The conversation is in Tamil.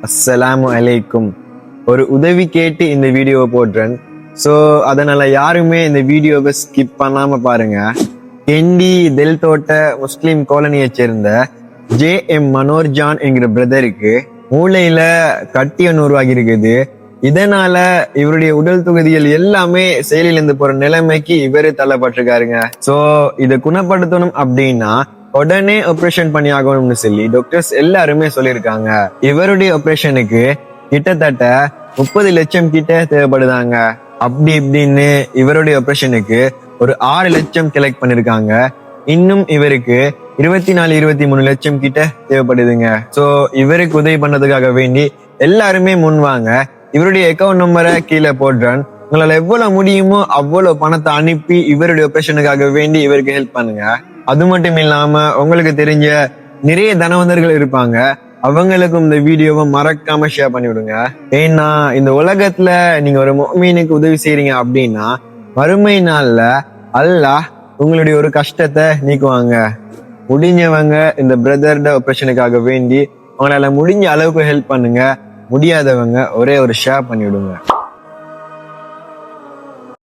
அஸ்ஸலாமு அலைக்கும். ஒரு உதவி கேட்டு இந்த வீடியோவை போடுறேன். ஸோ அதனால யாருமே இந்த வீடியோவை ஸ்கிப் பண்ணாம பாருங்க. கெண்டி தெல் தோட்ட முஸ்லிம் காலனியை சேர்ந்த JM மனோர்ஜான் என்கிற பிரதருக்கு மூளையில கட்டியம் உருவாகி இருக்குது. இதனால இவருடைய உடல் தொகுதிகள் எல்லாமே செயலிழந்து போற நிலைமைக்கு இவரு தள்ளப்பட்டிருக்காருங்க. சோ இதை குணப்படுத்தணும் அப்படின்னா உடனே ஆபரேஷன் பண்ணி ஆகணும்னு சொல்லி டாக்டர்ஸ் எல்லாருமே சொல்லியிருக்காங்க. இவருடைய ஆபரேஷனுக்கு கிட்டத்தட்ட 30 லட்சம் கிட்ட தேவைப்படுதாங்க. அப்படி இப்படின்னு இவருடைய ஆபரேஷனுக்கு ஒரு 6 லட்சம் கலெக்ட் பண்ணிருக்காங்க. இன்னும் இவருக்கு 24-23 லட்சம் கிட்ட தேவைப்படுதுங்க. சோ இவருக்கு உதவி பண்ணதுக்காக வேண்டி எல்லாருமே முன்வாங்க. இவருடைய அக்கௌண்ட் நம்பரை கீழே போடுறேன். உங்களால எவ்வளவு முடியுமோ அவ்வளவு பணத்தை அனுப்பி இவருடைய ஆபரேஷனுக்காக வேண்டி இவருக்கு ஹெல்ப் பண்ணுங்க. அது மட்டும் இல்லாம உங்களுக்கு தெரிஞ்ச நிறைய தனவந்தர்கள் இருப்பாங்க, அவங்களுக்கும் இந்த வீடியோவை மறக்காம ஷேர் பண்ணி விடுங்க. ஏன்னா இந்த உலகத்துல நீங்க ஒரு முஃமினுக்கு உதவி செய்றீங்க அப்படின்னா மறுமை நாள்ல அல்லாஹ் உங்களுடைய ஒரு கஷ்டத்தை நீக்குவாங்க. முடிஞ்சவங்க இந்த பிரதர்ட ஆபரேஷனுக்காக வேண்டி உங்களால முடிஞ்ச அளவுக்கு ஹெல்ப் பண்ணுங்க. முடியாதவங்க ஒரே ஒரு ஷேர் பண்ணி விடுங்க.